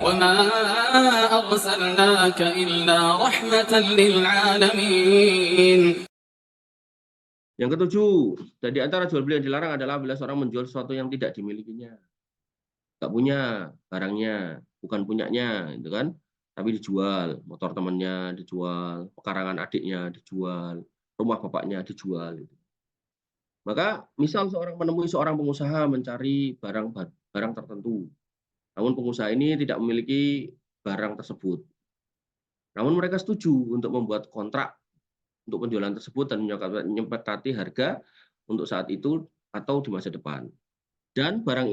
وما أرسلناك إلا رحمة للعالمين. Yang ketujuh, dan di antara jual beli yang dilarang adalah bila seorang menjual sesuatu yang tidak dimilikinya. Nggak punya barangnya, bukan punyanya, gitu kan? Tapi dijual, motor temannya dijual, pekarangan adiknya dijual, rumah bapaknya dijual. Gitu. Maka misal seorang menemui seorang pengusaha mencari barang tertentu, namun pengusaha ini tidak memiliki barang tersebut. Namun mereka setuju untuk membuat kontrak untuk penjualan tersebut dan menyepakati harga untuk saat itu atau di masa depan. Dan barang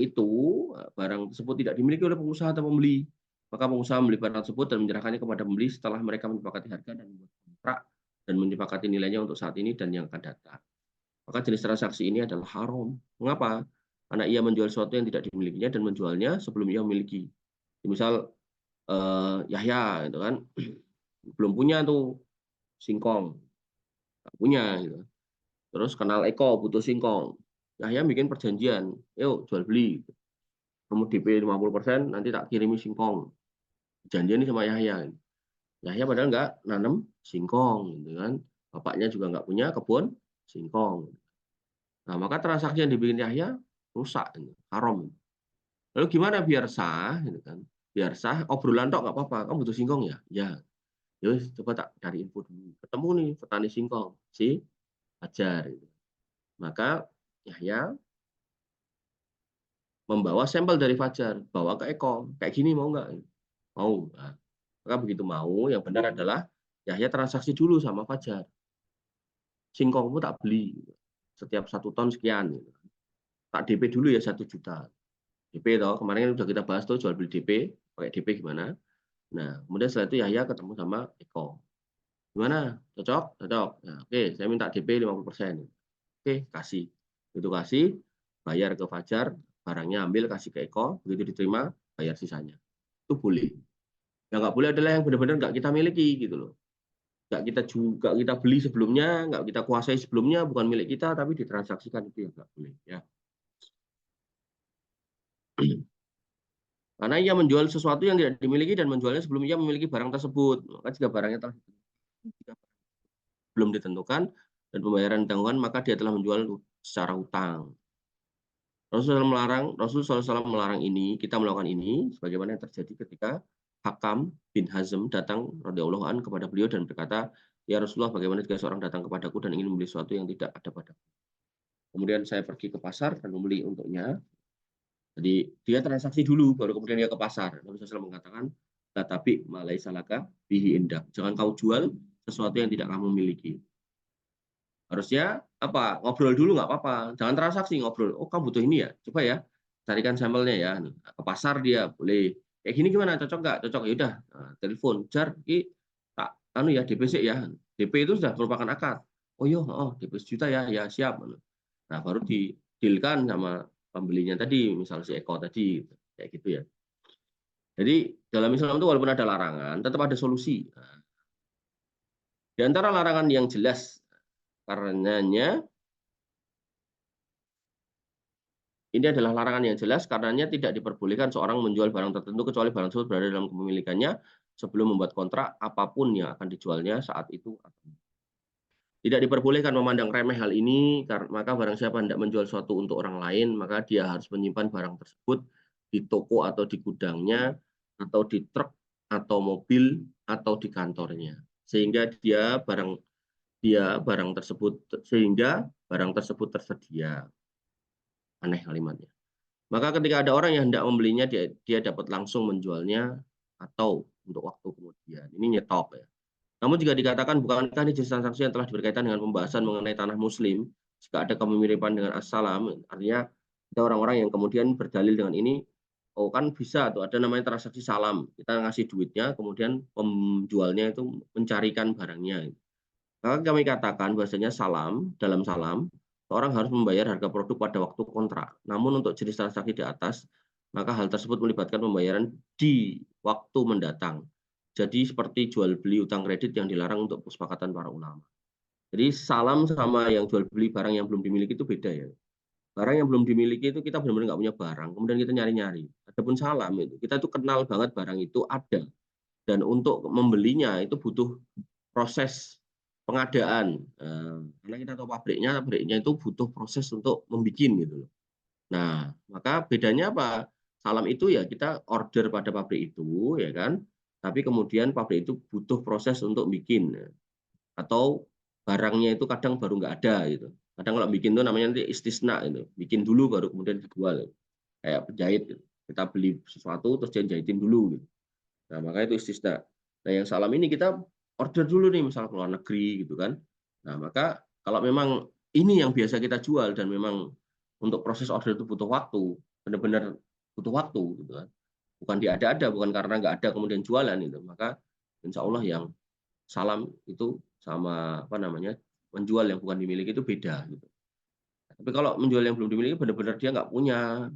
tersebut tidak dimiliki oleh pengusaha atau pembeli. Maka pengusaha membeli barang tersebut dan menyerahkannya kepada pembeli setelah mereka menyepakati harga dan membuat kontrak dan menyepakati nilainya untuk saat ini dan yang akan datang. Maka jenis transaksi ini adalah haram. Mengapa? Karena ia menjual sesuatu yang tidak dimilikinya dan menjualnya sebelum ia memiliki. Misal Yahya itu kan belum punya tuh singkong, nggak punya gitu. Terus kenal Eko butuh singkong. Yahya bikin perjanjian, yuk jual beli. Kamu DP 50%, nanti tak kirimi singkong. Janjian ini sama Yahya. Yahya padahal nggak nanam singkong, gitu kan. Bapaknya juga nggak punya kebun singkong. Nah, maka transaksi yang dibikin Yahya rusak, haram. Lalu gimana biar sah, gitu kan? Biar sah, obrolan tok nggak apa-apa. Kamu butuh singkong ya? Ya. Yus, coba tak cari info dulu. Ketemu nih petani singkong, si Fajar. Gitu. Maka Yahya membawa sampel dari Fajar, bawa ke Eko. Kayak gini mau nggak? Mau. Nah, maka begitu mau, yang benar adalah Yahya transaksi dulu sama Fajar. Singkongmu tak beli. Setiap 1 ton sekian. Tak DP dulu ya 1 juta. DP toh, kemarin udah kita bahas tuh jual beli DP. Pakai DP gimana. Nah, kemudian setelah itu Yahya ketemu sama Eko. Gimana? Cocok? Cocok. Nah, oke, saya minta DP 50%. Oke, kasih. Itu kasih, bayar ke Fajar, barangnya ambil, kasih ke Eko, begitu diterima, bayar sisanya. Itu boleh. Yang nggak boleh adalah yang benar-benar nggak kita miliki gitu loh. Nggak kita beli sebelumnya, nggak kita kuasai sebelumnya, bukan milik kita, tapi ditransaksikan, itu yang nggak boleh. Ya. Karena ia menjual sesuatu yang tidak dimiliki dan menjualnya sebelum ia memiliki barang tersebut. Maka jika barangnya telah belum ditentukan dan pembayaran ditangguhkan, maka dia telah menjual secara hutang. Rasul SAW melarang ini, kita melakukan ini, sebagaimana yang terjadi ketika Hakam bin Hazm datang radhiyallahu anhu kepada beliau dan berkata, ya Rasulullah, bagaimana jika seorang datang kepadaku dan ingin membeli sesuatu yang tidak ada padaku. Kemudian saya pergi ke pasar dan membeli untuknya. Jadi dia transaksi dulu, baru kemudian dia ke pasar. Nabi SAW mengatakan, tapi malai salaka bihi indah. Jangan kau jual sesuatu yang tidak kamu miliki. Harusnya apa? Ngobrol dulu nggak apa-apa. Jangan transaksi, ngobrol. Oh, kamu butuh ini ya? Coba ya, carikan sampelnya ya. Ke pasar dia boleh. Kayak gini gimana? Cocok nggak? Cocok ya udah. Nah, telepon, jar, tak ya DP ya. DP itu sudah merupakan akad. Oh iya, DP 1 juta ya, ya siap. Nah, baru didilkan sama pembelinya tadi, misal si Eko tadi, kayak gitu ya. Jadi dalam Islam itu walaupun ada larangan, tetap ada solusi. Nah, di antara larangan yang jelas karenanya ini adalah larangan yang jelas karenanya tidak diperbolehkan seorang menjual barang tertentu kecuali barang tersebut berada dalam kepemilikannya sebelum membuat kontrak apapun yang akan dijualnya saat itu. Tidak diperbolehkan memandang remeh hal ini, maka barang siapa hendak menjual sesuatu untuk orang lain, maka dia harus menyimpan barang tersebut di toko atau di gudangnya, atau di truk, atau mobil, atau di kantornya. Sehingga barang tersebut tersedia. Aneh kalimatnya. Maka ketika ada orang yang hendak membelinya, dia dapat langsung menjualnya atau untuk waktu kemudian. Ini nyetop ya. Namun jika dikatakan bukankah ini jenis transaksi yang telah berkaitan dengan pembahasan mengenai tanah muslim, jika ada kemiripan dengan assalam, artinya ada orang-orang yang kemudian berdalil dengan ini, oh kan bisa tuh ada namanya transaksi salam, kita ngasih duitnya, kemudian penjualnya itu mencarikan barangnya. Maka kami katakan bahasanya dalam salam, seorang harus membayar harga produk pada waktu kontrak. Namun untuk jenis transaksi di atas, maka hal tersebut melibatkan pembayaran di waktu mendatang. Jadi seperti jual beli utang kredit yang dilarang untuk kesepakatan para ulama. Jadi salam sama yang jual beli barang yang belum dimiliki itu beda ya. Barang yang belum dimiliki itu kita benar-benar nggak punya barang, kemudian kita nyari-nyari. Adapun salam itu, kita tuh kenal banget barang itu ada. Dan untuk membelinya itu butuh proses pengadaan. Karena kita tahu pabriknya itu butuh proses untuk membuat gitu loh. Nah, maka bedanya apa? Salam itu ya kita order pada pabrik itu, ya kan? Tapi kemudian pabrik itu butuh proses untuk bikin, atau barangnya itu kadang baru nggak ada gitu. Kadang kalau bikin itu namanya nanti istisna itu, bikin dulu baru kemudian dijual. Kayak penjahit gitu. Kita beli sesuatu terus dia jahitin dulu gitu. Nah, maka itu istisna. Nah, yang salam ini kita order dulu nih, misal ke luar negeri gitu kan. Nah, maka kalau memang ini yang biasa kita jual dan memang untuk proses order itu butuh waktu, benar-benar butuh waktu gitu kan. Bukan diada-ada, bukan karena nggak ada kemudian jualan itu. Maka insya Allah yang salam itu sama apa namanya menjual yang bukan dimiliki itu beda gitu. Tapi kalau menjual yang belum dimiliki benar-benar dia nggak punya,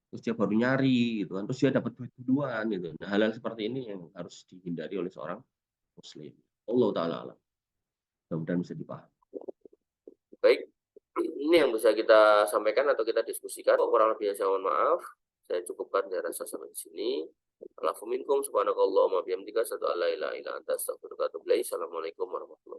terus dia baru nyari gitu kan, terus dia dapat duit duluan gitu. Nah, hal-hal seperti ini yang harus dihindari oleh seorang muslim. Allah taala alam. Mudah-mudahan bisa dipahami. Baik, ini yang bisa kita sampaikan atau kita diskusikan. Kurang lebih saya mohon maaf. Saya cukupkan, saya rasa sampai di sini. Alafu minkum subhanakallahumma bihamdika asyhadu an la ilaha illa anta astaghfiruka wa atubu ilaik. Assalamualaikum warahmatullahi wabarakatuh.